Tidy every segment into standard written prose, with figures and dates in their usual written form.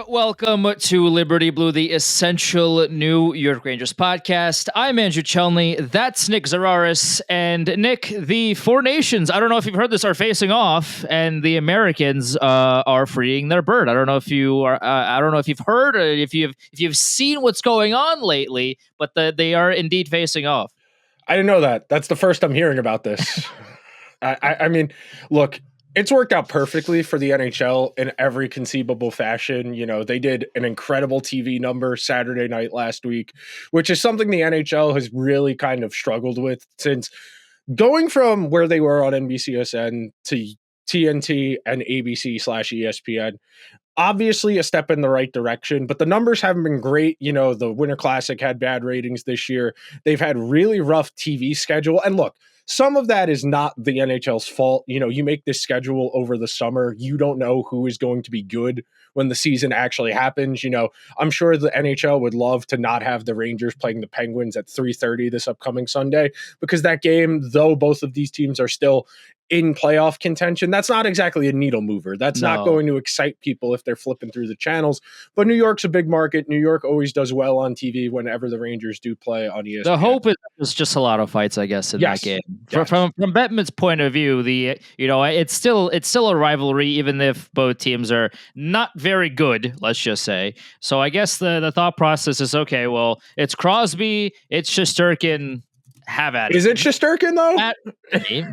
Welcome to Liberty Blue, the essential New York Rangers podcast. I'm Andrew Chelney. That's Nick Zararis. And Nick, the four nations, I don't know if you've heard this, are facing off, and the Americans are freeing their bird. I don't know if you are. I don't know if you've heard or if you've seen what's going on lately, but they are indeed facing off. I didn't know that. That's the first I'm hearing about this. I mean, look, it's worked out perfectly for the NHL in every conceivable fashion. You know, they did an incredible TV number Saturday night last week, which is something the NHL has really kind of struggled with since going from where they were on NBCSN to TNT and ABC/ESPN. Obviously a step in the right direction, but the numbers haven't been great. You know, the Winter Classic had bad ratings this year. They've had really rough TV schedule. And look, some of that is not the NHL's fault. You know, you make this schedule over the summer. You don't know who is going to be good when the season actually happens. You know, I'm sure the NHL would love to not have the Rangers playing the Penguins at 3:30 this upcoming Sunday, because that game, though both of these teams are still in playoff contention, that's not exactly a needle mover. That's not going to excite people if they're flipping through the channels. But New York's a big market. New York always does well on TV whenever the Rangers do play on ESPN. The hope is there's just a lot of fights, I guess, in that game. Yes. From Bettman's point of view, it's still a rivalry, even if both teams are not very good, let's just say. So I guess the thought process is, okay, well, it's Crosby, it's Shesterkin. Have at it. Is it Shesterkin though?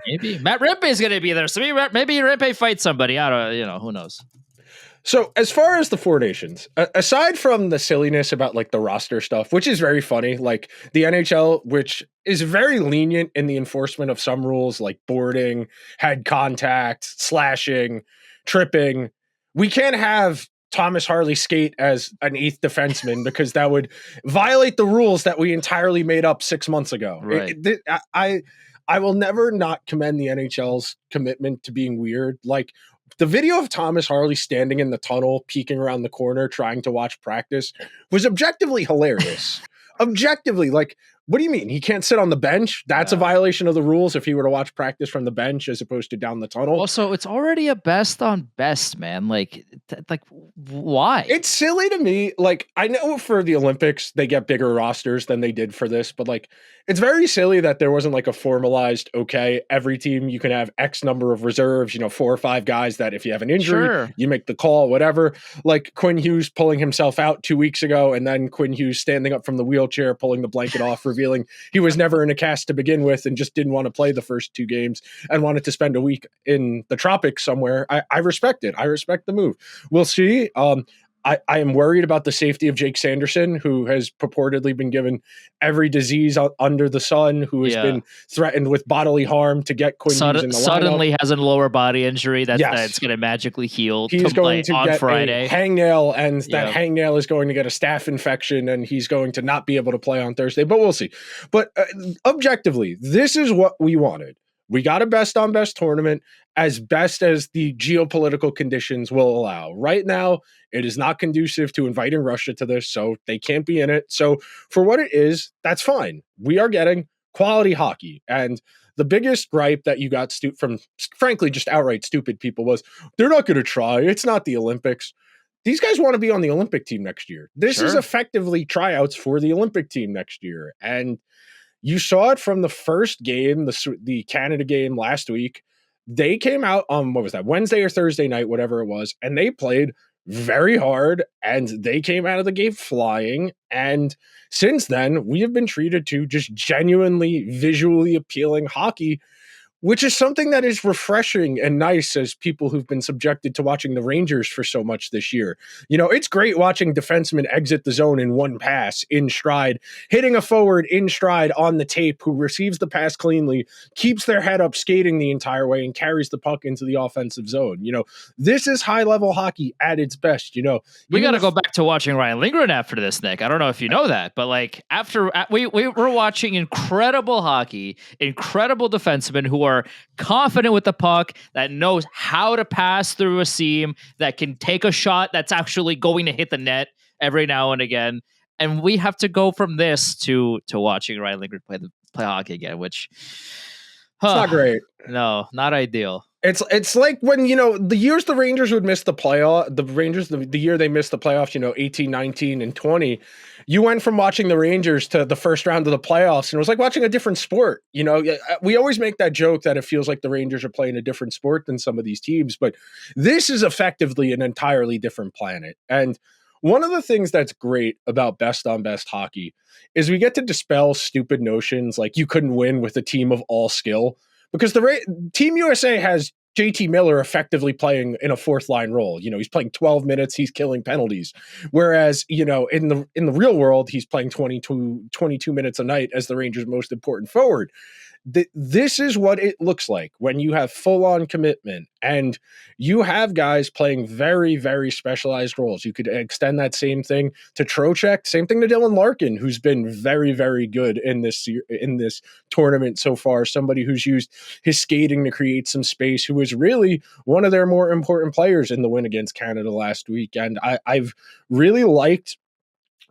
Maybe Matt Rempe is going to be there, so maybe Rempe fights somebody. I don't, who knows. So as far as the four nations, aside from the silliness about like the roster stuff, which is very funny, like the NHL, which is very lenient in the enforcement of some rules like boarding, head contact, slashing, tripping, we can't have Thomas Harley skate as an eighth defenseman because that would violate the rules that we entirely made up 6 months ago. Right. I will never not commend the NHL's commitment to being weird. Like the video of Thomas Harley standing in the tunnel, peeking around the corner, trying to watch practice was objectively hilarious. Objectively, like, what do you mean? He can't sit on the bench? That's a violation of the rules if he were to watch practice from the bench as opposed to down the tunnel. Also, it's already a best on best, man. Like why? It's silly to me. Like, I know for the Olympics, they get bigger rosters than they did for this, but like, it's very silly that there wasn't like a formalized, okay, every team you can have X number of reserves, 4 or 5 guys that if you have an injury, you make the call, whatever. Like Quinn Hughes pulling himself out 2 weeks ago, and then Quinn Hughes standing up from the wheelchair, pulling the blanket off, revealing he was never in a cast to begin with and just didn't want to play the first 2 games and wanted to spend a week in the tropics somewhere. I respect it. I respect the move. We'll see. I am worried about the safety of Jake Sanderson, who has purportedly been given every disease under the sun, who has been threatened with bodily harm to get Quinn Hughes in the suddenly lineup. has a lower body injury that's going to magically heal. He's going to on get Friday. a hangnail, and that hangnail is going to get a staph infection, and he's going to not be able to play on Thursday. But we'll see. But objectively, this is what we wanted. We got a best-on-best tournament as best as the geopolitical conditions will allow. Right now, it is not conducive to inviting Russia to this, so they can't be in it. So for what it is, that's fine. We are getting quality hockey. And the biggest gripe that you got from, frankly, just outright stupid people was, they're not going to try. It's not the Olympics. These guys want to be on the Olympic team next year. This is effectively tryouts for the Olympic team next year. And you saw it from the first game, the Canada game last week. They came out on, what was that, Wednesday or Thursday night, whatever it was, and they played very hard, and they came out of the gate flying. And since then, we have been treated to just genuinely visually appealing hockey, which is something that is refreshing and nice as people who've been subjected to watching the Rangers for so much this year. It's great watching defensemen exit the zone in one pass in stride, hitting a forward in stride on the tape who receives the pass cleanly, keeps their head up skating the entire way, and carries the puck into the offensive zone. This is high-level hockey at its best. We got to go back to watching Ryan Lindgren after this, Nick. I don't know if you know that, but like after we're watching incredible hockey, incredible defensemen who are confident with the puck, that knows how to pass through a seam, that can take a shot that's actually going to hit the net every now and again. And we have to go from this to watching Ryan Lindgren play hockey again, which it's not great. No, not ideal. It's like when, the years the Rangers would miss the playoff, the Rangers, the year they missed the playoffs, 18, 19, and 20, you went from watching the Rangers to the first round of the playoffs, and it was like watching a different sport. We always make that joke that it feels like the Rangers are playing a different sport than some of these teams, but this is effectively an entirely different planet. And one of the things that's great about best on best hockey is we get to dispel stupid notions like you couldn't win with a team of all skill, because Team USA has JT Miller effectively playing in a fourth line role. He's playing 12 minutes, he's killing penalties. Whereas, in the real world, he's playing 22 minutes a night as the Rangers' most important forward. This is what it looks like when you have full-on commitment and you have guys playing very, very specialized roles. You could extend that same thing to Trocheck, same thing to Dylan Larkin, who's been very, very good in this tournament so far. Somebody who's used his skating to create some space, who was really one of their more important players in the win against Canada last week. And I've really liked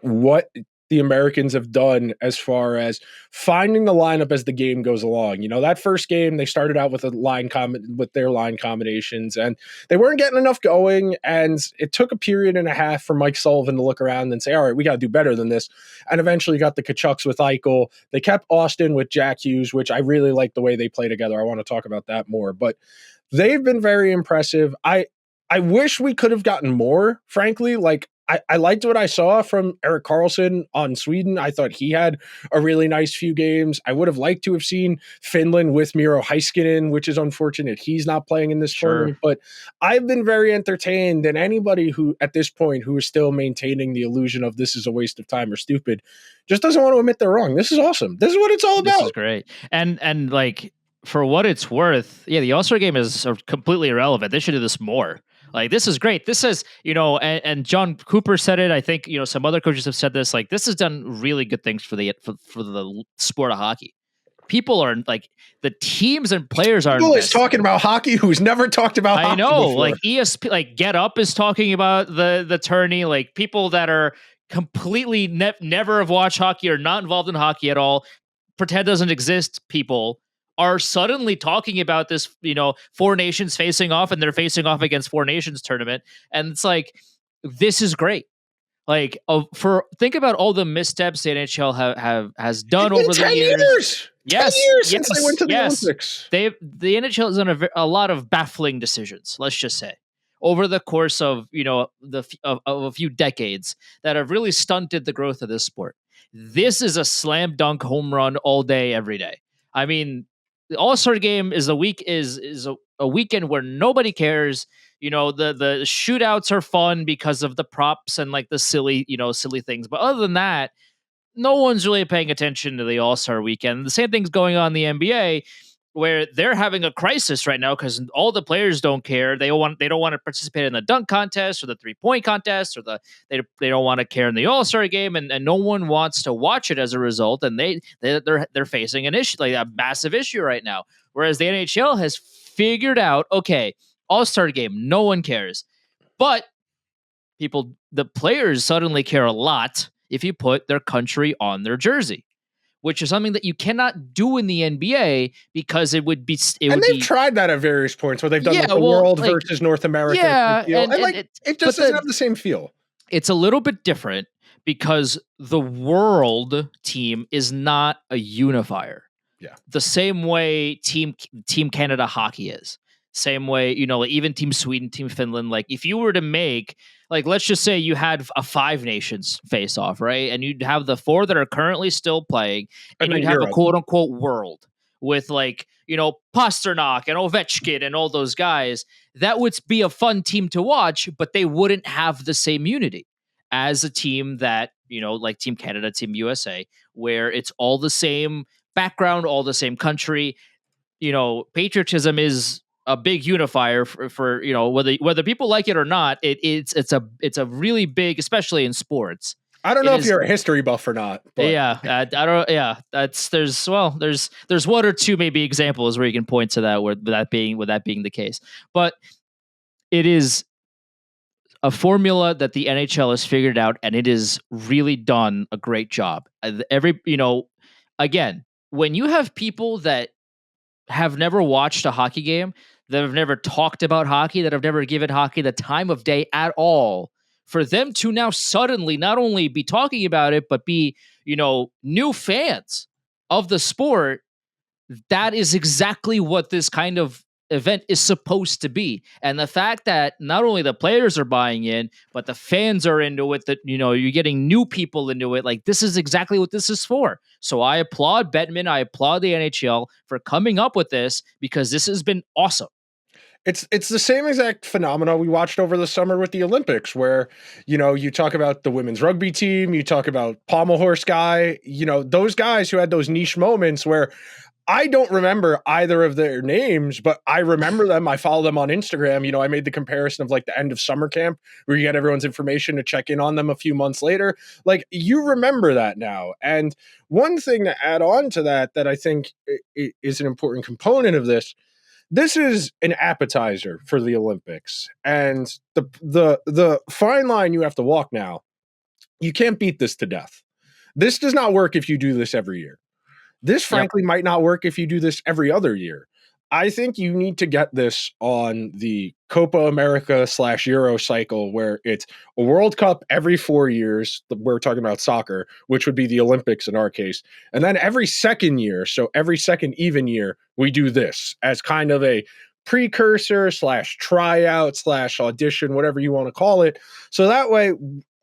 what the Americans have done as far as finding the lineup as the game goes along. That first game, they started out with with their line combinations, and they weren't getting enough going. And it took a period and a half for Mike Sullivan to look around and say, all right, we got to do better than this. And eventually got the Kachucks with Eichel. They kept Austin with Jack Hughes, which I really like the way they play together. I want to talk about that more, but they've been very impressive. I wish we could have gotten more, frankly. I liked what I saw from Erik Karlsson on Sweden. I thought he had a really nice few games. I would have liked to have seen Finland with Miro Heiskanen, which is unfortunate he's not playing in this tournament. But I've been very entertained, and anybody who, at this point, who is still maintaining the illusion of this is a waste of time or stupid, just doesn't want to admit they're wrong. This is awesome. This is what it's all about. This is great. And like, for what it's worth, the All-Star game is completely irrelevant. They should do this more. Like, this is great. This is, and John Cooper said it. I think, some other coaches have said this. Like, this has done really good things for the sport of hockey. People are like, the teams and players are. People is talking about hockey who's never talked about hockey. I know, before. like ESP, like Get Up is talking about the tourney. Like, people that are completely never have watched hockey or not involved in hockey at all, pretend doesn't exist. People are suddenly talking about this, four nations facing off, and they're facing off against four nations tournament. And it's like, this is great. Like, think about all the missteps the NHL has done over the years. Yes, 10 years since they went to the Olympics. The NHL has done a lot of baffling decisions, let's just say, over the course of, of a few decades that have really stunted the growth of this sport. This is a slam dunk home run all day, every day. I mean, the All-Star game is a weekend where nobody cares. The shootouts are fun because of the props and like the silly things. But other than that, no one's really paying attention to the All-Star weekend. The same thing's going on in the NBA, where they're having a crisis right now because all the players don't care. They don't want to participate in the dunk contest or the 3-point contest, or they don't want to care in the All-Star game, and no one wants to watch it as a result. And they're facing an issue, like a massive issue right now. Whereas the NHL has figured out, okay, All-Star game, no one cares, but the players suddenly care a lot if you put their country on their jersey, which is something that you cannot do in the NBA because it would be. They've tried that at various points where they've done the world versus North America. Yeah, it just doesn't have the same feel. It's a little bit different because the world team is not a unifier. Yeah, the same way Team Canada hockey is. Same way, like even Team Sweden, Team Finland. Like, if you were to make, like, let's just say you had a 5 nations face off, right? And you'd have the 4 that are currently still playing, and you'd have a quote unquote world with, like, Pasternak and Ovechkin and all those guys. That would be a fun team to watch, but they wouldn't have the same unity as a team that, like Team Canada, Team USA, where it's all the same background, all the same country. Patriotism is a big unifier for whether people like it or not. It's a really big, especially in sports. I don't know if you're a history buff or not. But. Yeah, I don't. Yeah, there's one or two maybe examples where you can point to that with that being the case. But it is a formula that the NHL has figured out, and it has really done a great job. Again, when you have people that have never watched a hockey game, that have never talked about hockey, that have never given hockey the time of day at all, for them to now suddenly not only be talking about it, but be, new fans of the sport, that is exactly what this kind of event is supposed to be. And the fact that not only the players are buying in, but the fans are into it, that, you're getting new people into it. Like, this is exactly what this is for. So I applaud Bettman. I applaud the NHL for coming up with this, because this has been awesome. It's the same exact phenomena we watched over the summer with the Olympics, where, you talk about the women's rugby team, you talk about pommel horse guy, those guys who had those niche moments where I don't remember either of their names, but I remember them. I follow them on Instagram. I made the comparison of like the end of summer camp where you get everyone's information to check in on them a few months later. Like, you remember that now. And one thing to add on to that I think is an important component of this is an appetizer for the Olympics, and the fine line you have to walk now. You can't beat this to death. This does not work if you do this every year. This, frankly, might not work if you do this every other year. I think you need to get this on the Copa America / Euro cycle, where it's a World Cup every 4 years. We're talking about soccer, which would be the Olympics in our case. And then every second year, so every second even year, we do this as kind of a precursor / tryout / audition, whatever you want to call it. So that way,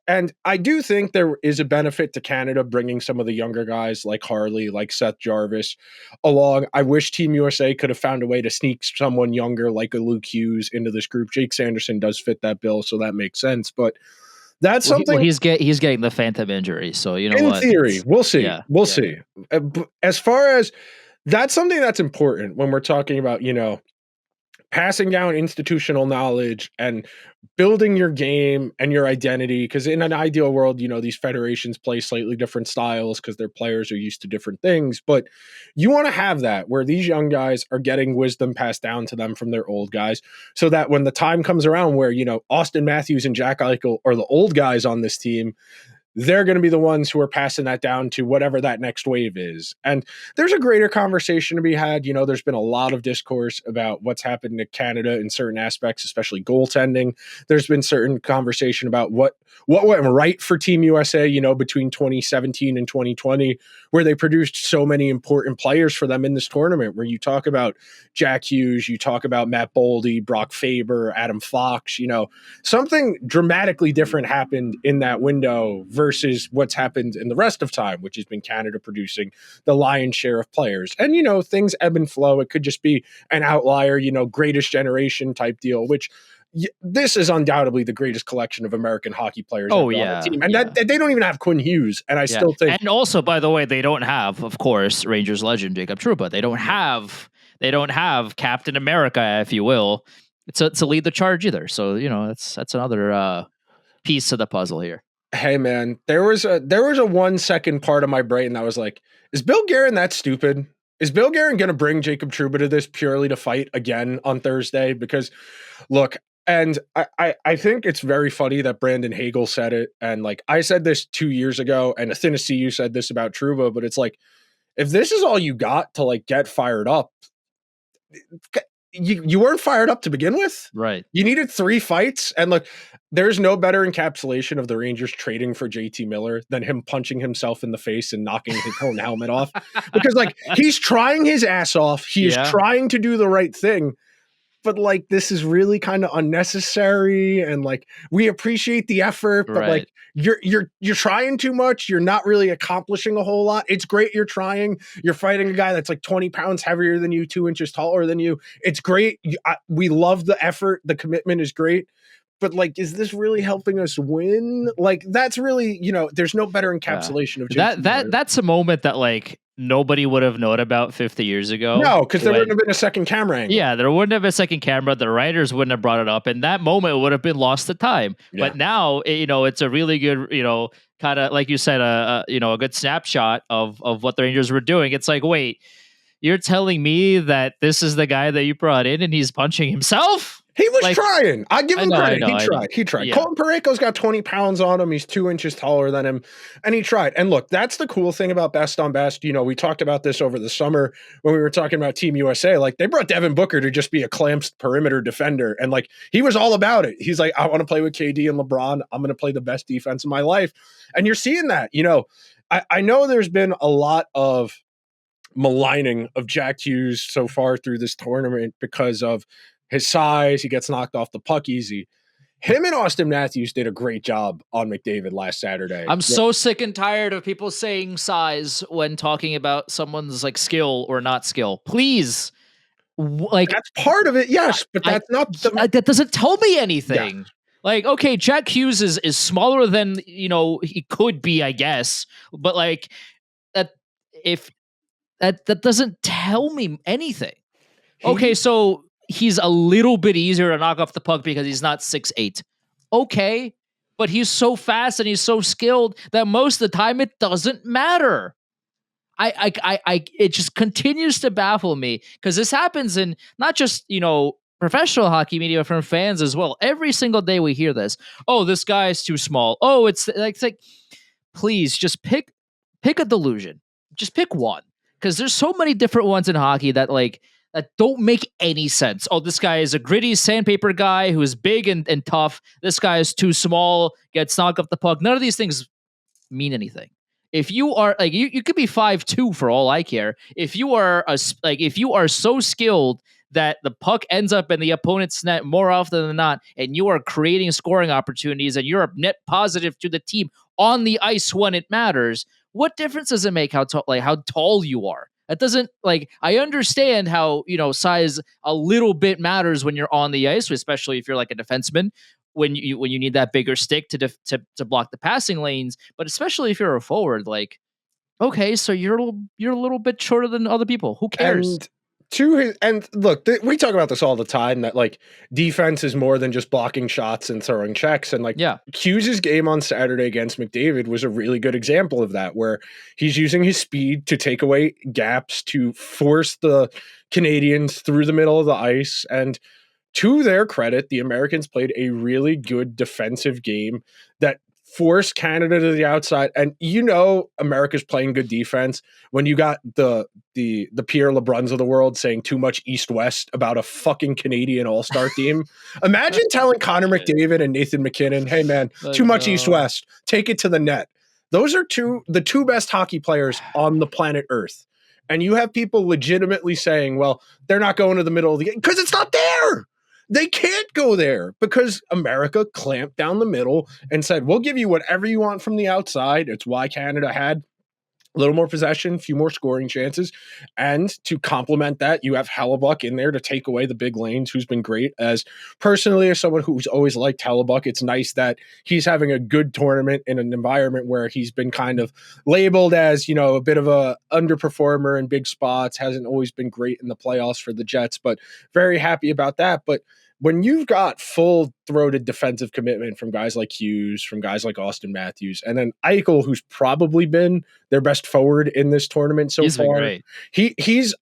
and I do think there is a benefit to Canada bringing some of the younger guys like Harley, like Seth Jarvis along. I wish Team USA could have found a way to sneak someone younger like a Luke Hughes into this group. Jake Sanderson does fit that bill, so that makes sense. But that's something. He's getting the phantom injury, so in theory, we'll see. Yeah, we'll see. As far as that's something that's important when we're talking about, passing down institutional knowledge and building your game and your identity. Because in an ideal world, these federations play slightly different styles because their players are used to different things. But you want to have that where these young guys are getting wisdom passed down to them from their old guys, so that when the time comes around where, Austin Matthews and Jack Eichel are the old guys on this team, they're going to be the ones who are passing that down to whatever that next wave is. And there's a greater conversation to be had. There's been a lot of discourse about what's happened to Canada in certain aspects, especially goaltending. There's been certain conversation about what went right for Team USA, between 2017 and 2020, where they produced so many important players for them in this tournament, where you talk about Jack Hughes, you talk about Matt Boldy, Brock Faber, Adam Fox, something dramatically different happened in that window versus what's happened in the rest of time, which has been Canada producing the lion's share of players. And, things ebb and flow. It could just be an outlier, greatest generation type deal, which this is undoubtedly the greatest collection of American hockey players. Oh, yeah. On the team. And that they don't even have Quinn Hughes. And I still think. And also, by the way, they don't have, of course, Rangers legend Jacob Trouba. They don't have Captain America, if you will, to lead the charge either. So, that's another piece of the puzzle here. Hey man, there was a 1 second part of my brain that was like, is Bill Guerin that stupid? Is Bill Guerin going to bring Jacob Trouba to this purely to fight again on Thursday? Because look, and I think it's very funny that Brandon Hagel said it. And like, I said this 2 years ago, and Athena CU said this about Trouba, but it's like, if this is all you got to like get fired up, you weren't fired up to begin with. Right. You needed 3 fights. And look, there's no better encapsulation of the Rangers trading for JT Miller than him punching himself in the face and knocking his own helmet off. Because like, he's trying his ass off. He is trying to do the right thing. But like, this is really kind of unnecessary. And like, we appreciate the effort, but like, you're trying too much. You're not really accomplishing a whole lot. It's great you're trying. You're fighting a guy that's like 20 pounds heavier than you, 2 inches taller than you. It's great. We love the effort. The commitment is great. But like, is this really helping us win? Like, that's really, there's no better encapsulation of JT that's a moment that like nobody would have known about 50 years ago. No, because there wouldn't have been a second camera angle. Yeah, there wouldn't have been a second camera. The writers wouldn't have brought it up, and that moment would have been lost to time. Yeah. But now, it's a really good, kind of like you said, a good snapshot of what the Rangers were doing. It's like, wait, you're telling me that this is the guy that you brought in, and he's punching himself? He was Like, trying. I give him credit. I know. He tried. Yeah. Colton Parayko's got 20 pounds on him. He's 2 inches taller than him, and he tried. And look, that's the cool thing about best on best. You know, we talked about this over the summer when we were talking about Team USA. Like, they brought Devin Booker to just be a clamps perimeter defender, and like he was all about it. He's like, I want to play with KD and LeBron. I'm going to play the best defense of my life, and you're seeing that. You know, I know there's been a lot of maligning of Jack Hughes so far through this tournament because of his size. He gets knocked off the puck easy. Him and Austin Matthews did a great job on McDavid last Saturday. I'm so sick and tired of people saying size when talking about someone's like skill or not skill. Please, like, that's part of it, yes, but that's not that doesn't tell me anything. Yeah. Like, okay, Jack Hughes is smaller than, you know, he could be, I guess, but like that if that doesn't tell me anything. Okay, so he's a little bit easier to knock off the puck because he's not 6'8". Okay, but he's so fast and he's so skilled that most of the time it doesn't matter. It just continues to baffle me because this happens in not just, you know, professional hockey media, from fans as well. Every single day we hear this. Oh, this guy is too small. Oh, it's like please just pick a delusion. Just pick one, because there's so many different ones in hockey that don't make any sense. Oh, this guy is a gritty sandpaper guy who is big and tough. This guy is too small, gets knocked off the puck. None of these things mean anything. If you are like you could be 5'2" for all I care. If you are if you are so skilled that the puck ends up in the opponent's net more often than not, and you are creating scoring opportunities, and you're a net positive to the team on the ice when it matters, what difference does it make how tall you are? That doesn't, like, I understand how, you know, size a little bit matters when you're on the ice, especially if you're like a defenseman, when you need that bigger stick to block the passing lanes, but especially if you're a forward, like, okay, so you're a little bit shorter than other people. Who cares? And look, we talk about this all the time, that like defense is more than just blocking shots and throwing checks. And like, yeah, Hughes' game on Saturday against McDavid was a really good example of that, where he's using his speed to take away gaps, to force the Canadians through the middle of the ice. And to their credit, the Americans played a really good defensive game that forced Canada to the outside. And you know, America's playing good defense when you got the Pierre LeBruns of the world saying too much East-West about a fucking Canadian all-star team. Imagine telling Connor McDavid and Nathan McKinnon, hey man, too much East-West, take it to the net. Those are the two best hockey players on the planet Earth. And you have people legitimately saying, well, they're not going to the middle of the game because it's not there. They can't go there because America clamped down the middle and said, we'll give you whatever you want from the outside. It's why Canada had a little more possession, a few more scoring chances. And to complement that, you have Hellebuck in there to take away the big lanes, who's been great. As personally, as someone who's always liked Hellebuck, it's nice that he's having a good tournament in an environment where he's been kind of labeled as, you know, a bit of a underperformer in big spots, hasn't always been great in the playoffs for the Jets, but very happy about that. But when you've got full-throated defensive commitment from guys like Hughes, from guys like Austin Matthews, and then Eichel, who's probably been their best forward in this tournament so far, he's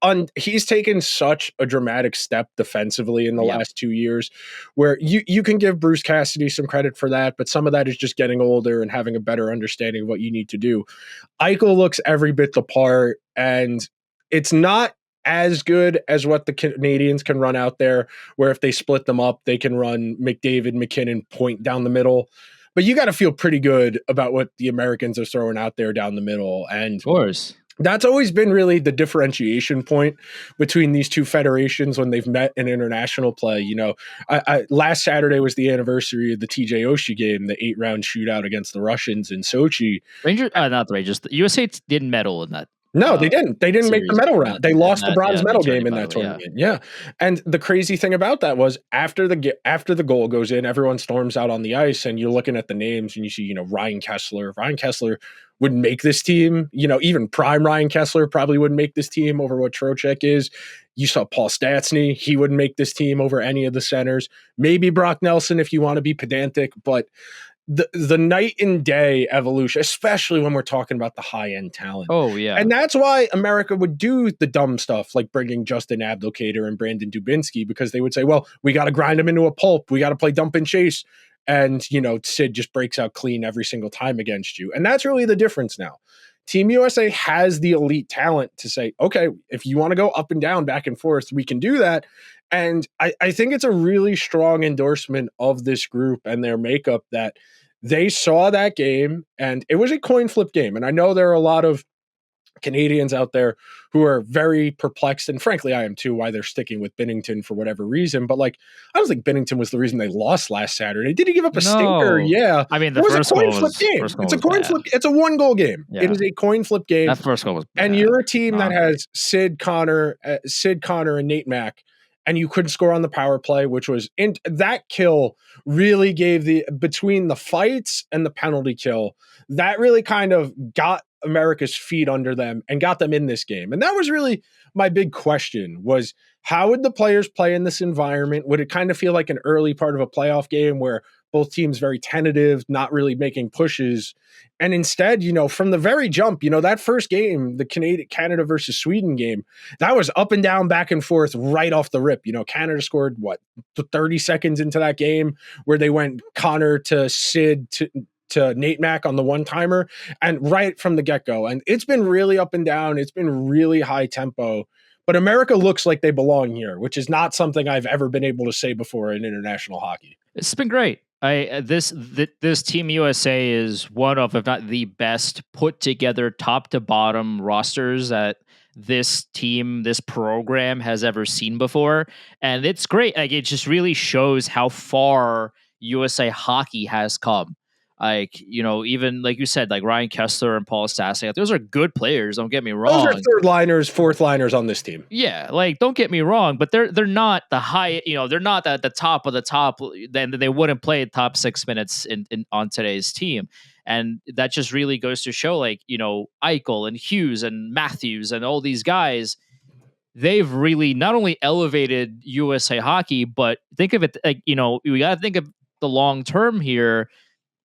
taken such a dramatic step defensively in the last 2 years, where you can give Bruce Cassidy some credit for that, but some of that is just getting older and having a better understanding of what you need to do. Eichel looks every bit the part, and it's not as good as what the Canadians can run out there, where if they split them up, they can run McDavid, McKinnon point down the middle. But you got to feel pretty good about what the Americans are throwing out there down the middle. And of course, that's always been really the differentiation point between these two federations when they've met in international play. You know, last Saturday was the anniversary of the TJ Oshie game, the 8-round shootout against the Russians in Sochi. Not the Rangers. The USA didn't medal in that. No, they didn't. They didn't make the medal round. They lost the bronze medal game in that tournament. Yeah. And the crazy thing about that was after the goal goes in, everyone storms out on the ice, and you're looking at the names and you see, you know, Ryan Kessler. Ryan Kessler wouldn't make this team. You know, even prime Ryan Kessler probably wouldn't make this team over what Trocheck is. You saw Paul Stastny. He wouldn't make this team over any of the centers. Maybe Brock Nelson if you want to be pedantic, but the night and day evolution, especially when we're talking about the high end talent. Oh yeah. And that's why America would do the dumb stuff like bringing Justin Abdelkader and Brandon Dubinsky, because they would say, well, we got to grind them into a pulp. We got to play dump and chase. And, Sid just breaks out clean every single time against you. And that's really the difference now. Team USA has the elite talent to say, okay, if you want to go up and down, back and forth, we can do that. And I think it's a really strong endorsement of this group and their makeup that they saw that game, and it was a coin flip game. And I know there are a lot of Canadians out there who are very perplexed, and frankly, I am too, why they're sticking with Binnington for whatever reason. But I don't think Binnington was the reason they lost last Saturday. Did he give up a stinker? Yeah. I mean, it was a coin flip game. It's a coin flip. It's a 1-goal game. Yeah. It is a coin flip game. That first goal was bad. And you're a team that has Sid Connor, and Nate Mack, and you couldn't score on the power play, which was that kill really gave between the fights and the penalty kill, that really kind of got America's feet under them and got them in this game. And that was really my big question, was how would the players play in this environment? Would it kind of feel like an early part of a playoff game where both teams very tentative, not really making pushes? And instead, from the very jump, that first game, the Canada versus Sweden game, that was up and down, back and forth right off the rip. Canada scored 30 seconds into that game, where they went Connor to Sid to Nate Mack on the one-timer, and right from the get-go. And it's been really up and down. It's been really high tempo. But America looks like they belong here, which is not something I've ever been able to say before in international hockey. It's been great. This Team USA is one of, if not the best, put together top to bottom rosters that this program has ever seen before. And it's great. It just really shows how far USA hockey has come. Even like you said, like Ryan Kessler and Paul Stastny, those are good players. Don't get me wrong. Those are third liners, fourth liners on this team. Yeah, don't get me wrong, but they're not the high. They're not at the top of the top. Then they wouldn't play top 6 minutes on today's team, and that just really goes to show, Eichel and Hughes and Matthews and all these guys. They've really not only elevated USA hockey, but think of it we got to think of the long term here.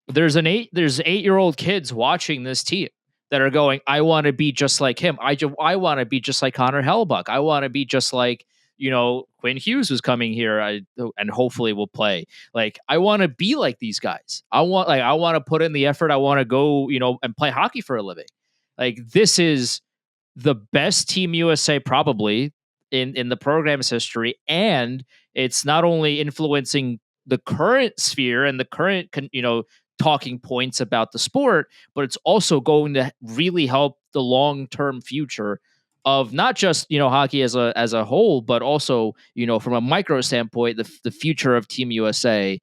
There's 8-year-old kids watching this team that are going, I want to be just like him. I want to be just like Connor Hellebuyck. I want to be just like, Quinn Hughes was coming here and hopefully will play. I want to be like these guys. I want to put in the effort. I want to go, and play hockey for a living. This is the best Team USA probably in the program's history. And it's not only influencing the current sphere and the current, talking points about the sport, but it's also going to really help the long-term future of not just, hockey as a whole, but also, from a micro standpoint, the future of Team USA.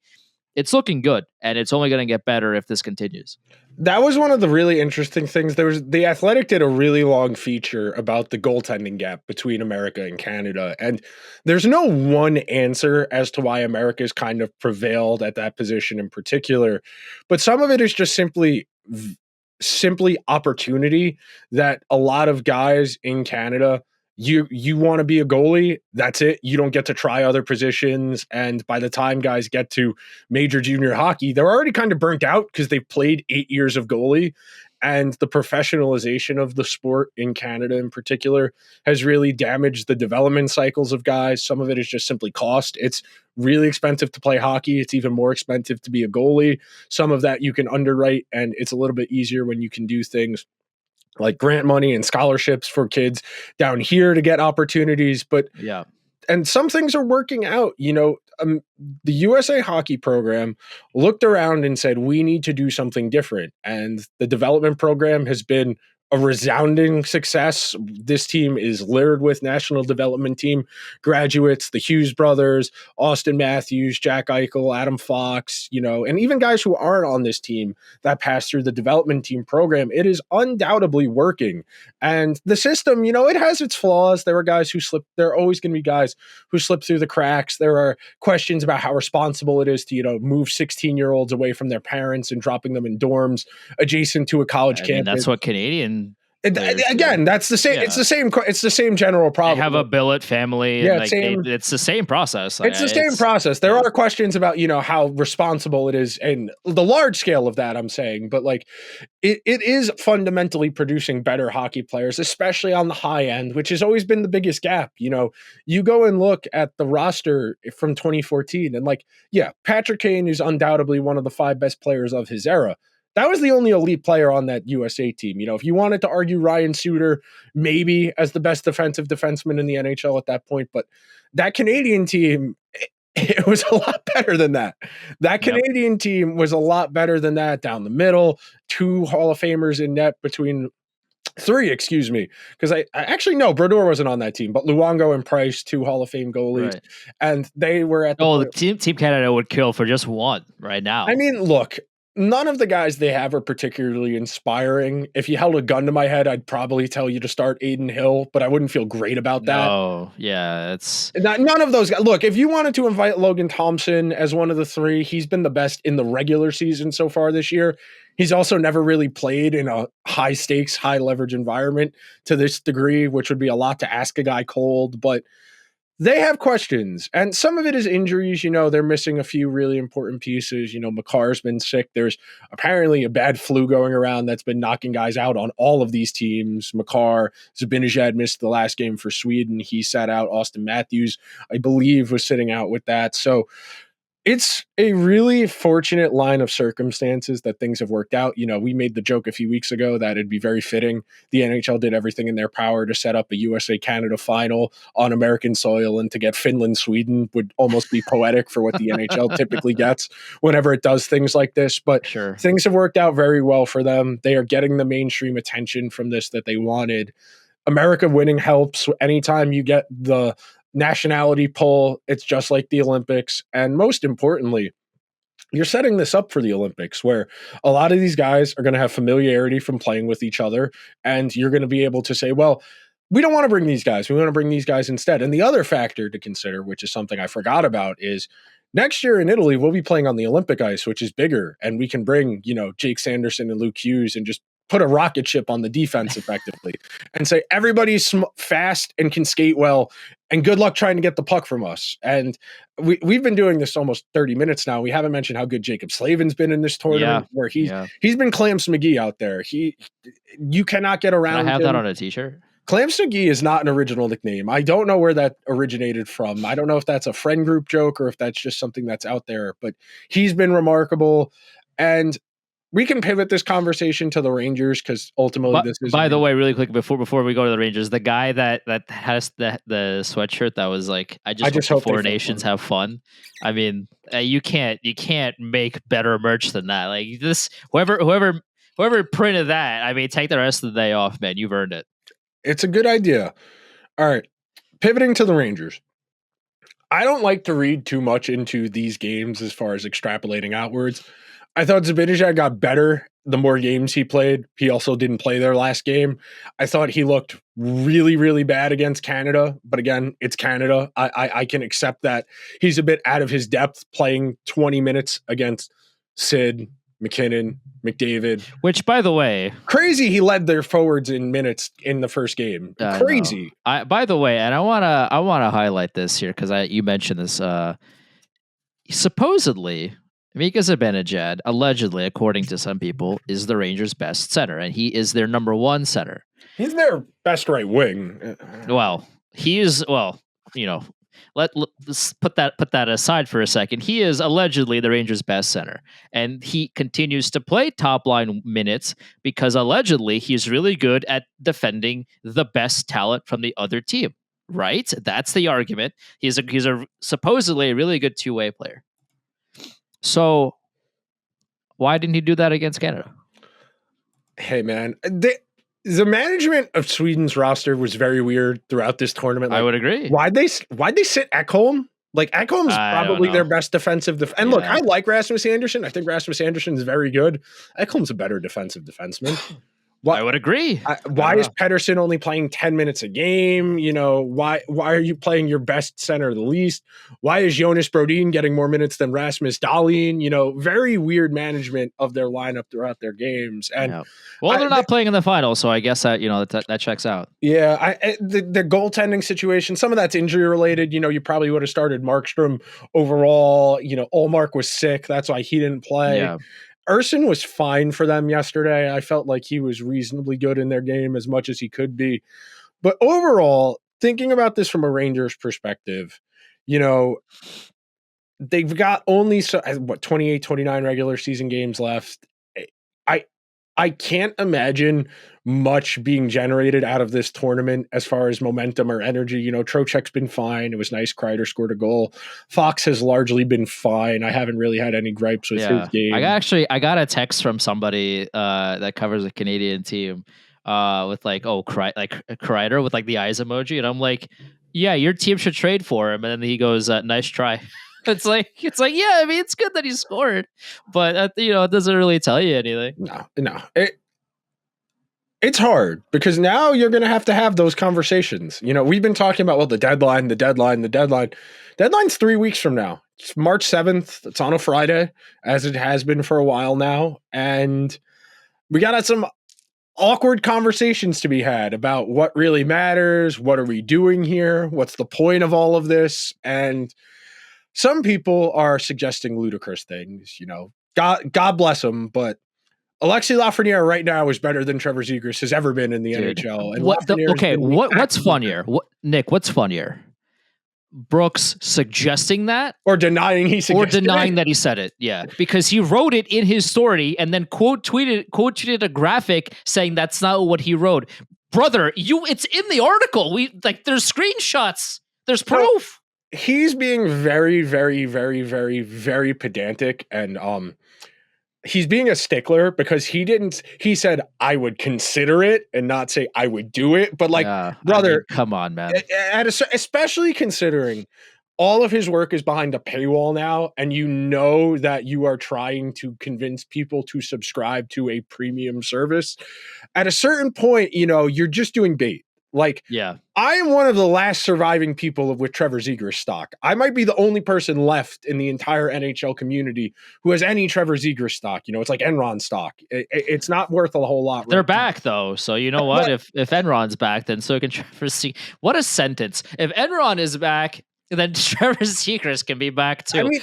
It's looking good, and it's only going to get better if this continues. That was one of the really interesting things. The Athletic did a really long feature about the goaltending gap between America and Canada. And there's no one answer as to why America's kind of prevailed at that position in particular. But some of it is just simply opportunity, that a lot of guys in Canada, you want to be a goalie, that's it. You don't get to try other positions. And by the time guys get to major junior hockey, they're already kind of burnt out because they've played 8 years of goalie. And the professionalization of the sport in Canada in particular has really damaged the development cycles of guys. Some of it is just simply cost. It's really expensive to play hockey. It's even more expensive to be a goalie. Some of that you can underwrite, and it's a little bit easier when you can do things like grant money and scholarships for kids down here to get opportunities. But yeah, and some things are working out. The USA hockey program looked around and said, we need to do something different. And the development program has been a resounding success. This team is littered with national development team graduates, the Hughes brothers, Austin Matthews, Jack Eichel, Adam Fox, and even guys who aren't on this team that pass through the development team program. It is undoubtedly working. And the system, it has its flaws. There are guys who slip. There are always going to be guys who slip through the cracks. There are questions about how responsible it is to, move 16-year-olds away from their parents and dropping them in dorms adjacent to a college campus. That's what Canadian Again, that's the same. Yeah. It's the same. It's the same general problem. They have a billet family, and it's the same process. It's the same process. There are questions about how responsible it is, and the large scale of that. I'm saying, but like, it is fundamentally producing better hockey players, especially on the high end, which has always been the biggest gap. You go and look at the roster from 2014, and Patrick Kane is undoubtedly one of the 5 best players of his era. That was the only elite player on that USA team. If you wanted to argue Ryan Suter maybe as the best defensive defenseman in the NHL at that point, but that Canadian team, it was a lot better than that. That Canadian team was a lot better than that down the middle. 2 Hall of Famers in net between 3, excuse me, because I actually know Brodeur wasn't on that team, but Luongo and Price, 2 Hall of Fame goalies, and they were at the Team Canada would kill for just one right now. I mean, look, none of the guys they have are particularly inspiring. If you held a gun to my head, I'd probably tell you to start Aiden Hill, but I wouldn't feel great about that. Oh, yeah, it's none of those guys. Look, if you wanted to invite Logan Thompson as one of the 3, he's been the best in the regular season so far this year. He's also never really played in a high stakes, high leverage environment to this degree, which would be a lot to ask a guy cold, but they have questions, and some of it is injuries. They're missing a few really important pieces. Makar's been sick. There's apparently a bad flu going around that's been knocking guys out on all of these teams. Makar, Zibanejad missed the last game for Sweden. He sat out. Austin Matthews, I believe, was sitting out with that. So it's a really fortunate line of circumstances that things have worked out. We made the joke a few weeks ago that it'd be very fitting. The NHL did everything in their power to set up a USA-Canada final on American soil, and to get Finland-Sweden would almost be poetic for what the NHL typically gets whenever it does things like this. But things have worked out very well for them. They are getting the mainstream attention from this that they wanted. America winning helps. Anytime you get the nationality poll, it's just like the Olympics. And most importantly, you're setting this up for the Olympics, where a lot of these guys are going to have familiarity from playing with each other, and you're going to be able to say, well, we don't want to bring these guys. We want to bring these guys instead. And the other factor to consider, which is something I forgot about, is next year in Italy, we'll be playing on the Olympic ice, which is bigger, and we can bring, Jake Sanderson and Luke Hughes and just put a rocket ship on the defense effectively and say, everybody's fast and can skate well, and good luck trying to get the puck from us. And we've been doing this almost 30 minutes now. We haven't mentioned how good Jacob Slavin's been in this tournament, where he's been Clamps McGee out there. You cannot get around. Can I have that on a t-shirt? Clamps McGee is not an original nickname. I don't know where that originated from. I don't know if that's a friend group joke or if that's just something that's out there, but he's been remarkable. And we can pivot this conversation to the Rangers, because ultimately this is. By the way, really quick, before we go to the Rangers, the guy that has the sweatshirt that was like, I just hope the 4 nations have fun. I mean, you can't make better merch than that. Like this, whoever printed that, I mean, take the rest of the day off, man. You've earned it. It's a good idea. All right, pivoting to the Rangers. I don't like to read too much into these games as far as extrapolating outwards. I thought Zibanejad got better the more games he played. He also didn't play their last game. I thought he looked really, really bad against Canada. But again, it's Canada. I can accept that he's a bit out of his depth playing 20 minutes against Sid, McKinnon, McDavid. Which, by the way, crazy, he led their forwards in minutes in the first game. Crazy. By the way, and I wanna highlight this here, because you mentioned this. Supposedly, Mika Zibanejad, allegedly, according to some people, is the Rangers' best center, and he is their number 1 center. He's their best right wing. Well, he is. Well, let's put that aside for a second. He is allegedly the Rangers' best center, and he continues to play top line minutes because allegedly he's really good at defending the best talent from the other team. Right? That's the argument. He's a supposedly a really good 2-way player. So why didn't he do that against Canada? Hey, man, the management of Sweden's roster was very weird throughout this tournament. I would agree. Why'd they sit Ekholm? Like, Ekholm's probably their best defensive. And look, I like Rasmus Andersson. I think Rasmus Andersson is very good. Ekholm's a better defensive defenseman. I would agree. Why is Pedersen only playing 10 minutes a game? You know, why are you playing your best center the least? Why is Jonas Brodin getting more minutes than Rasmus Dahlin? You know, very weird management of their lineup throughout their games. And well, they're not playing in the final, so I guess that, you know, that checks out. Yeah, the goaltending situation, some of that's injury related. You know, you probably would have started Markstrom overall. You know, Allmark was sick. That's why he didn't play. Yeah. Urson was fine for them yesterday. I felt like he was reasonably good in their game as much as he could be. But overall, thinking about this from a Rangers perspective, you know, they've got only 28, 29 regular season games left. I can't imagine much being generated out of this tournament as far as momentum or energy. You know, Trocheck's been fine. It was nice Kreider scored a goal. Fox has largely been fine. I haven't really had any gripes with his game. I got a text from somebody that covers a Canadian team with like, Kreider with like the eyes emoji. And I'm like, yeah, your team should trade for him. And then he goes, nice try. It's like, yeah, I mean, it's good that he scored, but you know, it doesn't really tell you anything. No. It's hard because now you're going to have those conversations. You know, we've been talking about, the deadline. Deadline's 3 weeks from now. It's March 7th. It's on a Friday, as it has been for a while now. And we got some awkward conversations to be had about what really matters. What are we doing here? What's the point of all of this? And some people are suggesting ludicrous things, you know, God bless them, but Alexis Lafreniere right now is better than Trevor Zegras has ever been in the NHL. And what's funnier? Nick, what's funnier? Brooks suggesting that or denying that he said it. Yeah, because he wrote it in his story and then quote tweeted a graphic saying that's not what he wrote. Brother, it's in the article. There's screenshots. There's proof. He's being very, very, very, very, very pedantic, and he's being a stickler because he said I would consider it and not say I would do it. But brother, I mean, come on, man. Especially considering all of his work is behind a paywall now, and you know that you are trying to convince people to subscribe to a premium service. At a certain point, you know, you're just doing bait. I am one of the last surviving people with Trevor Zegras stock. I might be the only person left in the entire NHL community who has any Trevor Zegras stock. You know, it's like Enron stock. It's not worth a whole lot. They're back though, so you know what? If Enron's back, then so can Trevor Zegras. What a sentence! If Enron is back, then Trevor Zegras can be back too. I mean,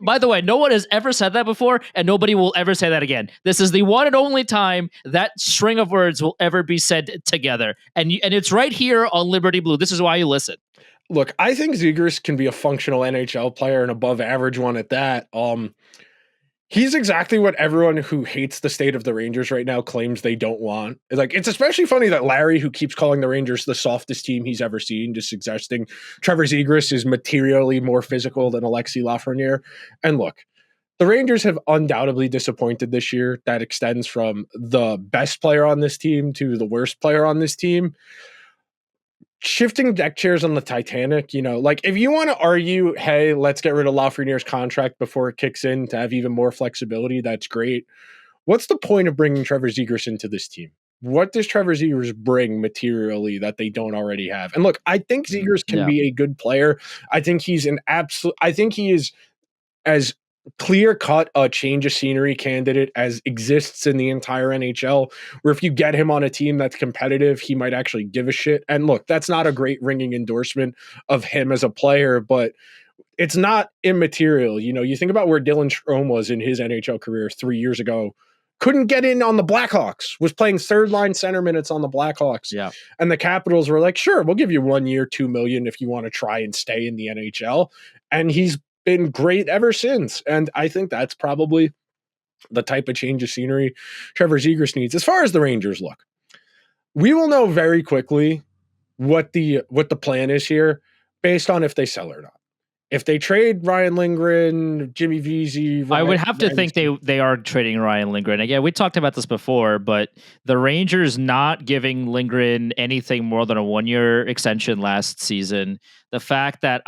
by the way, no one has ever said that before, and nobody will ever say that again. This is the one and only time that string of words will ever be said together. And it's right here on Liberty Blue. This is why you listen. Look, I think Zegras can be a functional NHL player, and above average one at that. He's exactly what everyone who hates the state of the Rangers right now claims they don't want. It's especially funny that Larry, who keeps calling the Rangers the softest team he's ever seen, just suggesting Trevor Zegras is materially more physical than Alexis Lafreniere. And look, the Rangers have undoubtedly disappointed this year. That extends from the best player on this team to the worst player on this team. Shifting deck chairs on the Titanic, you know, if you want to argue, hey, let's get rid of Lafreniere's contract before it kicks in to have even more flexibility, that's great. What's the point of bringing Trevor Zegras into this team? What does Trevor Zegras bring materially that they don't already have? And look, I think Zegras can be a good player. I think he is as clear-cut a change of scenery candidate as exists in the entire NHL, where if you get him on a team that's competitive, he might actually give a shit. And look, that's not a great ringing endorsement of him as a player, but it's not immaterial. You know, you think about where Dylan Strome was in his NHL career 3 years ago, couldn't get in on the Blackhawks, was playing third-line center minutes on the Blackhawks. Yeah. And the Capitals were like, sure, we'll give you 1 year, $2 million if you want to try and stay in the NHL. And he's been great ever since. And I think that's probably the type of change of scenery Trevor Zegras needs. As far as the Rangers look, we will know very quickly what the plan is here based on if they sell or not. If they trade Ryan Lindgren, Jimmy Vesey, I would have to think they are trading Ryan Lindgren. Again, we talked about this before, but the Rangers not giving Lindgren anything more than a 1-year extension last season. The fact that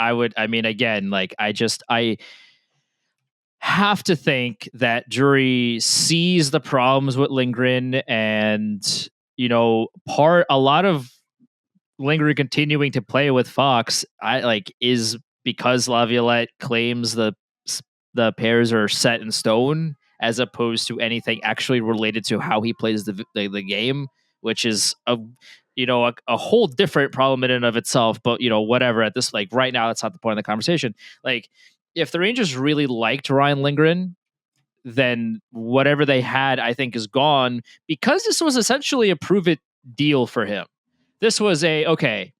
have to think that Drury sees the problems with Lindgren, and a lot of Lindgren continuing to play with Fox, is because Laviolette claims the pairs are set in stone, as opposed to anything actually related to how he plays the game, which is a whole different problem in and of itself. But whatever. At this, right now, that's not the point of the conversation. If the Rangers really liked Ryan Lindgren, then whatever they had, I think, is gone, because this was essentially a prove it deal for him. This was okay,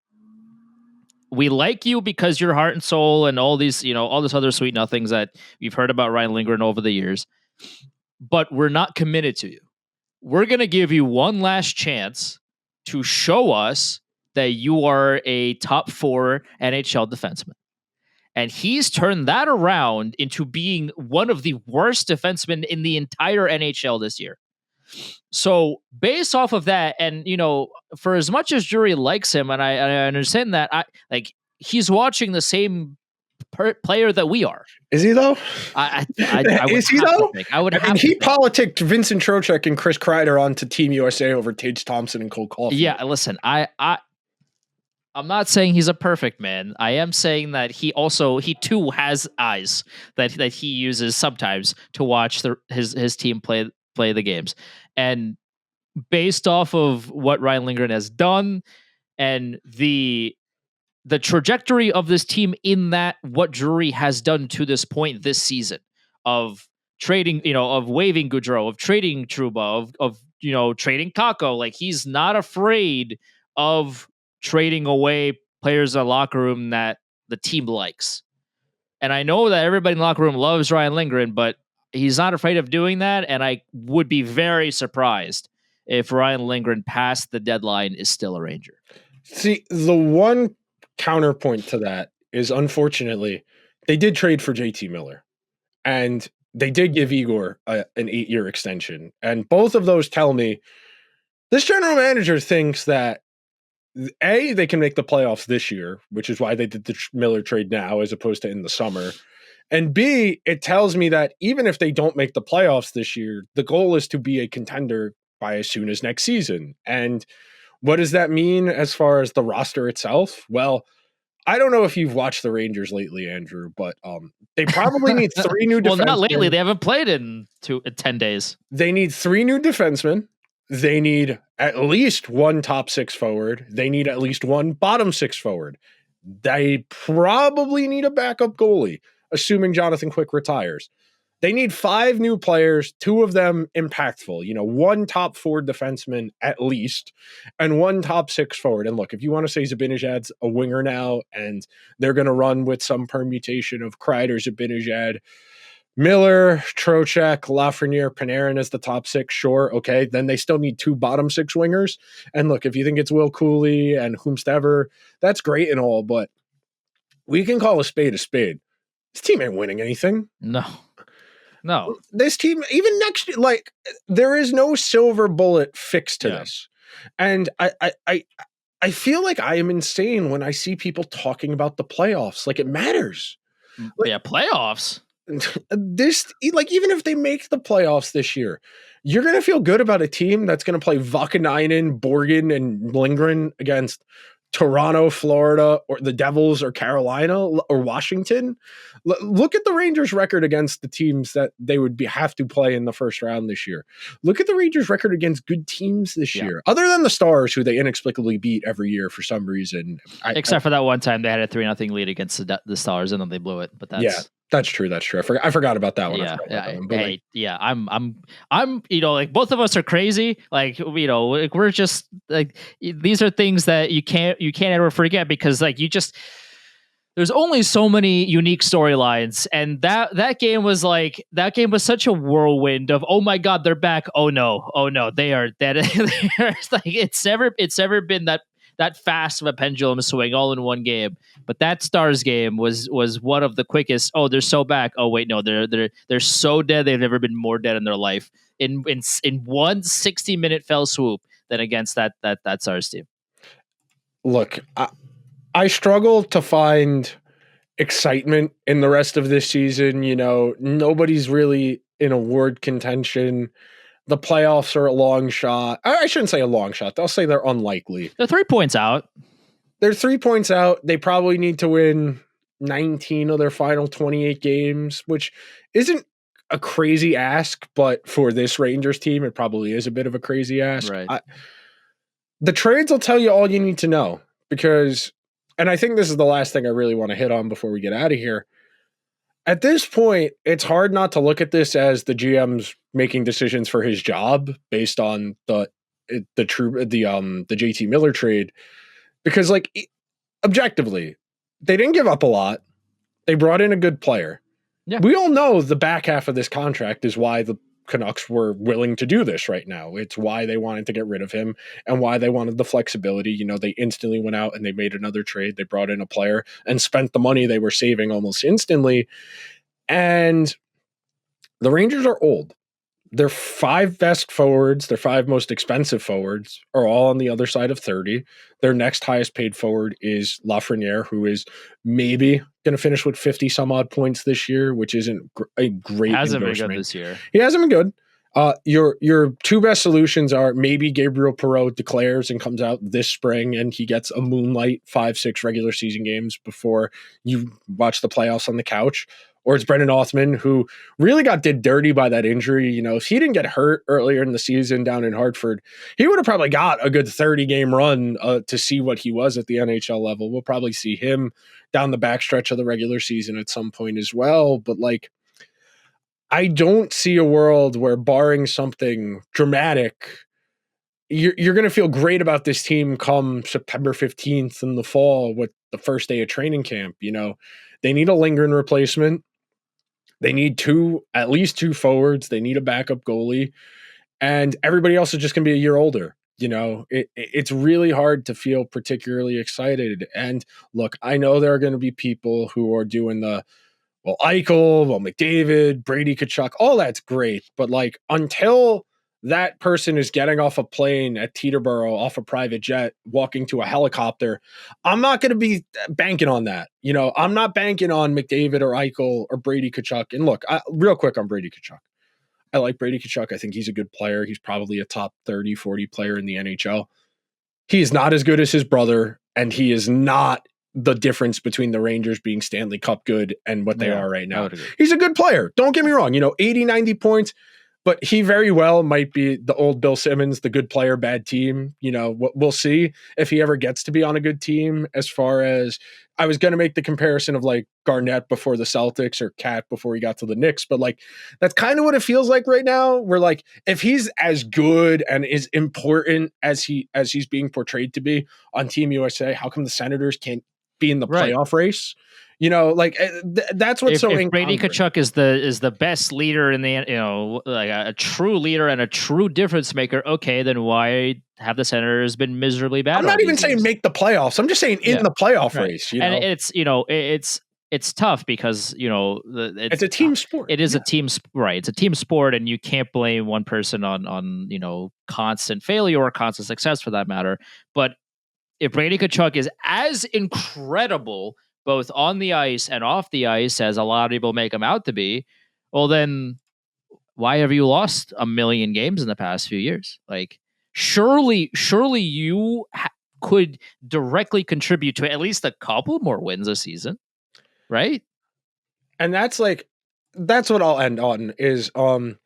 we like you because you're heart and soul and all these, all this other sweet nothings that we've heard about Ryan Lindgren over the years, but we're not committed to you. We're going to give you one last chance to show us that you are a top 4 NHL defenseman. And he's turned that around into being one of the worst defensemen in the entire NHL this year. So based off of that, and for as much as Drury likes him, and I understand that, he's watching the same player that we are. Is he though? Is he though? I would have. He politicked Vincent Trocheck and Chris Kreider onto Team USA over Tage Thompson and Cole Caulfield. Yeah, listen, I'm not saying he's a perfect man. I am saying that he too has eyes that he uses sometimes to watch his team play the games. And based off of what Ryan Lindgren has done and the trajectory of this team, in that what Drury has done to this point this season, of trading, of waiving Goudreau, of trading Trouba, of trading Kakko, he's not afraid of trading away players in the locker room that the team likes. And I know that everybody in the locker room loves Ryan Lindgren, but he's not afraid of doing that. And I would be very surprised if Ryan Lindgren past the deadline is still a Ranger. See, the one counterpoint to that is, unfortunately, they did trade for JT Miller, and they did give Igor an 8-year extension. And both of those tell me this general manager thinks that A, they can make the playoffs this year, which is why they did the Miller trade now as opposed to in the summer. And B, it tells me that even if they don't make the playoffs this year, the goal is to be a contender by as soon as next season. And what does that mean as far as the roster itself? Well, I don't know if you've watched the Rangers lately, Andrew, but they probably need 3 new defensemen. Well, not lately. They haven't played in 10 days. They need 3 new defensemen. They need at least 1 top 6 forward. They need at least 1 bottom 6 forward. They probably need a backup goalie, assuming Jonathan Quick retires. They need 5 new players, 2 of them impactful, 1 top 4 defenseman at least, and 1 top 6 forward. And look, if you want to say Zibanejad's a winger now, and they're going to run with some permutation of Kreider, Zibanejad, Miller, Trocheck, Lafreniere, Panarin as the top 6, sure, okay. Then they still need 2 bottom 6 wingers. And look, if you think it's Will Cooley and whomstever, that's great and all, but we can call a spade a spade. This team ain't winning anything. No. This team, even next year, there is no silver bullet fix to this. And I feel like I am insane when I see people talking about the playoffs. It matters. Playoffs. Even if they make the playoffs this year, you're going to feel good about a team that's going to play Vakanainen, Borgen, and Lindgren against Toronto, Florida, or the Devils, or Carolina, or Washington. Look at the Rangers' record against the teams that they would have to play in the first round this year. Look at the Rangers' record against good teams this year, other than the Stars, who they inexplicably beat every year for some reason. Except for that one time they had a 3-0 lead against the Stars, and then they blew it. But that's true. I forgot about that one. I'm both of us are crazy. We're just these are things that you can't ever forget, because there's only so many unique storylines, and that game was such a whirlwind of, oh my God, they're back. Oh no, they are that. It's never been that fast of a pendulum swing all in one game. But that Stars game was one of the quickest. Oh, they're so back. Oh wait, no, they're so dead. They've never been more dead in their life in one 60-minute fell swoop than against that Stars team. Look, I struggle to find excitement in the rest of this season. Nobody's really in award contention. The playoffs are a long shot. I shouldn't say a long shot. I'll say they're unlikely. They're 3 points out. They're 3 points out. They probably need to win 19 of their final 28 games, which isn't a crazy ask, but for this Rangers team, it probably is a bit of a crazy ask. Right. The trades will tell you all you need to know because, and I think this is the last thing I really want to hit on before we get out of here. At this point, it's hard not to look at this as the GM's making decisions for his job based on the JT Miller trade, because objectively, they didn't give up a lot. They brought in a good player. Yeah. We all know the back half of this contract is why the Canucks were willing to do this right now. It's why they wanted to get rid of him and why they wanted the flexibility. They instantly went out and they made another trade. They brought in a player and spent the money they were saving almost instantly. And the Rangers are old. Their 5 best forwards, their 5 most expensive forwards are all on the other side of 30. Their next highest paid forward is Lafreniere, who is maybe going to finish with 50 some odd points this year, which isn't a great hasn't endorsement. been good this year. He hasn't been good. Your 2 best solutions are maybe Gabriel Perreault declares and comes out this spring and he gets a moonlight 5-6 regular season games before you watch the playoffs on the couch. Or it's Brendan Othmann, who really did dirty by that injury. If he didn't get hurt earlier in the season down in Hartford, he would have probably got a good 30-game run to see what he was at the NHL level. We'll probably see him down the backstretch of the regular season at some point as well. But I don't see a world where, barring something dramatic, you're going to feel great about this team come September 15th in the fall with the first day of training camp. They need a lingering replacement. They need at least 2 forwards. They need a backup goalie, and everybody else is just going to be a year older. It's really hard to feel particularly excited. And look, I know there are going to be people who are doing Eichel, McDavid, Brady Tkachuk, all that's great. But until that person is getting off a plane at Teterboro, off a private jet, walking to a helicopter, I'm not going to be banking on that. I'm not banking on McDavid or Eichel or Brady Tkachuk. And look, real quick on Brady Tkachuk. I like Brady Tkachuk. I think he's a good player. He's probably a top 30, 40 player in the NHL. He is not as good as his brother, and he is not the difference between the Rangers being Stanley Cup good and what they are right now. He's a good player. Don't get me wrong. 80, 90 points. But he very well might be the old Bill Simmons, the good player, bad team. We'll see if he ever gets to be on a good team. As far as, I was going to make the comparison of Garnett before the Celtics or Cat before he got to the Knicks. But that's kind of what it feels like right now. Where if he's as good and is important as he's being portrayed to be on Team USA, how come the Senators can't be in the playoff race? That's what's if Brady Tkachuk is the best leader in the a true leader and a true difference maker, okay, then why have the Senators been miserably bad? I'm not even saying make the playoffs. I'm just saying in the playoff race. And it's tough because it's a team sport. It is a team right. It's a team sport, and you can't blame one person on constant failure or constant success for that matter. But if Brady Tkachuk is as incredible both on the ice and off the ice as a lot of people make him out to be, well, then why have you lost a million games in the past few years? Surely you could directly contribute to at least a couple more wins a season, right? And that's what I'll end on is, and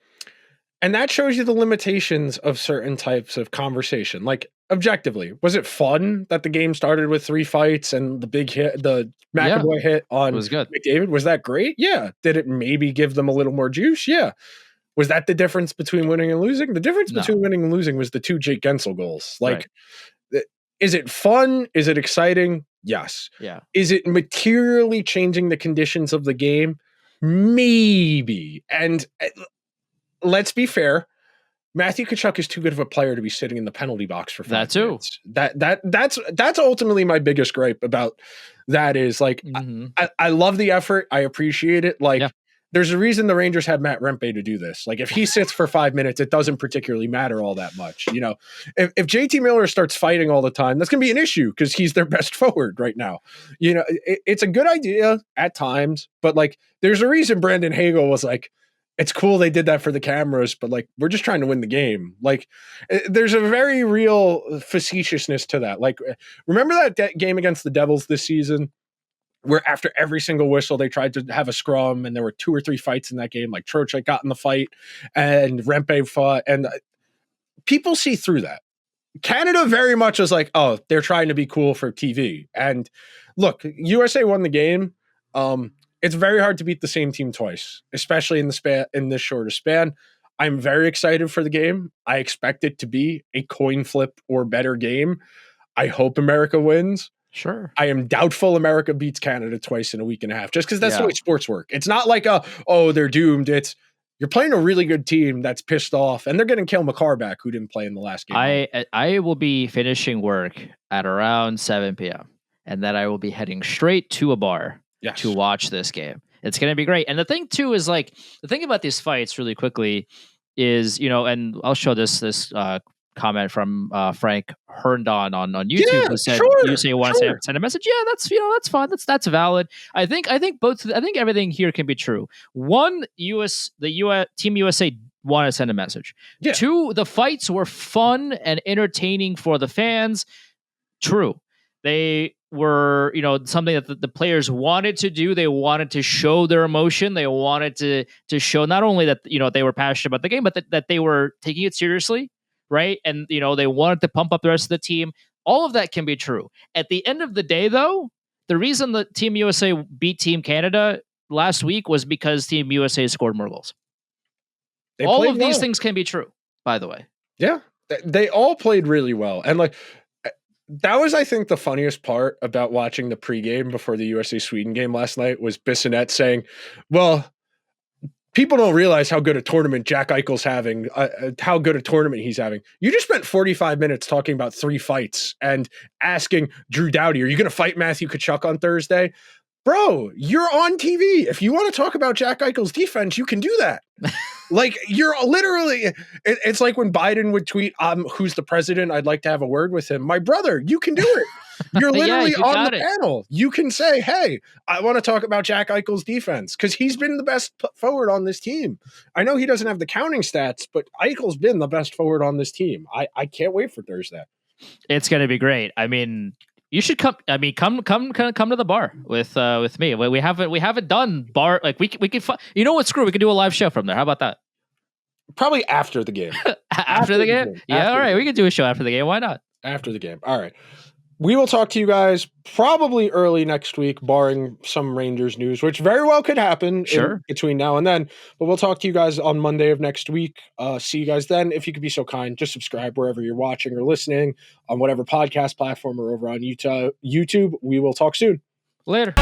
that shows you the limitations of certain types of conversation. Objectively, was it fun that the game started with 3 fights and the big hit, the McAvoy hit on McDavid? Was that great? Yeah. Did it maybe give them a little more juice? Yeah. Was that the difference between winning and losing? The difference between winning and losing was the 2 Jake Gensel goals. Is it fun? Is it exciting? Yes. Yeah. Is it materially changing the conditions of the game? Maybe. And let's be fair. Matthew Tkachuk is too good of a player to be sitting in the penalty box for 5 minutes. That's ultimately my biggest gripe about that is I love the effort. I appreciate it. there's a reason the Rangers had Matt Rempe to do this. Like if he sits for 5 minutes, it doesn't particularly matter all that much. You know, if JT Miller starts fighting all the time, that's going to be an issue because he's their best forward right now. You know, it's a good idea at times, but like there's a reason Brandon Hagel was like, it's cool they did that for the cameras, but like we're just trying to win the game. Like there's a very real facetiousness to that. Like remember that game against the Devils this season? Where after every single whistle, they tried to have a scrum, and there were 2 or 3 fights in that game. Like Trocheck got in the fight, and Rempe fought, and people see through that. Canada very much is like, oh, they're trying to be cool for TV. And look, USA won the game. It's very hard to beat the same team twice, especially in this shorter span. I'm very excited for the game. I expect it to be a coin flip or better game. I hope America wins. Sure. I am doubtful America beats Canada twice in a week and a half, just because that's the way sports work. It's not like they're doomed. It's you're playing a really good team that's pissed off, and they're getting Cale Makar back, who didn't play in the last game. I will be finishing work at around 7 p.m. and then I will be heading straight to a bar to watch this game. It's going to be great. And the thing too is like the thing about these fights really quickly is, you know, and I'll show this comment from Frank Herndon on YouTube who said you say you want to send a message. Yeah, that's that's fine. That's valid. I think everything here can be true. One, Team USA want to send a message. Yeah. 2, the fights were fun and entertaining for the fans. True. They were, something that the players wanted to do. They wanted to show their emotion. They wanted to show not only that, they were passionate about the game, but that they were taking it seriously. Right. And, they wanted to pump up the rest of the team. All of that can be true. At the end of the day, though, the reason that Team USA beat Team Canada last week was because Team USA scored more goals. All of these things can be true, by the way. Yeah. They all played really well. And like, that was, I think, the funniest part about watching the pregame before the USA-Sweden game last night was Bissonnette saying, well, people don't realize how good a tournament Jack Eichel's having, how good a tournament he's having. You just spent 45 minutes talking about 3 fights and asking Drew Doughty, are you going to fight Matthew Tkachuk on Thursday? Bro, you're on TV. If you want to talk about Jack Eichel's defense, you can do that. Like, you're literally, it's like when Biden would tweet, who's the president? I'd like to have a word with him. My brother, you can do it. You're literally on the panel. You can say, hey, I want to talk about Jack Eichel's defense because he's been the best forward on this team. I know he doesn't have the counting stats, but Eichel's been the best forward on this team. I can't wait for Thursday. It's going to be great. I mean, you should come. I mean, come to the bar with me. We haven't done bar like we could. You know what? Screw. We could do a live show from there. How about that? Probably after the game. after the game? Yeah. All right. We could do a show after the game. Why not? After the game. All right. We will talk to you guys probably early next week, barring some Rangers news, which very well could happen between now and then. But we'll talk to you guys on Monday of next week. See you guys then. If you could be so kind, just subscribe wherever you're watching or listening on whatever podcast platform or over on YouTube. We will talk soon. Later.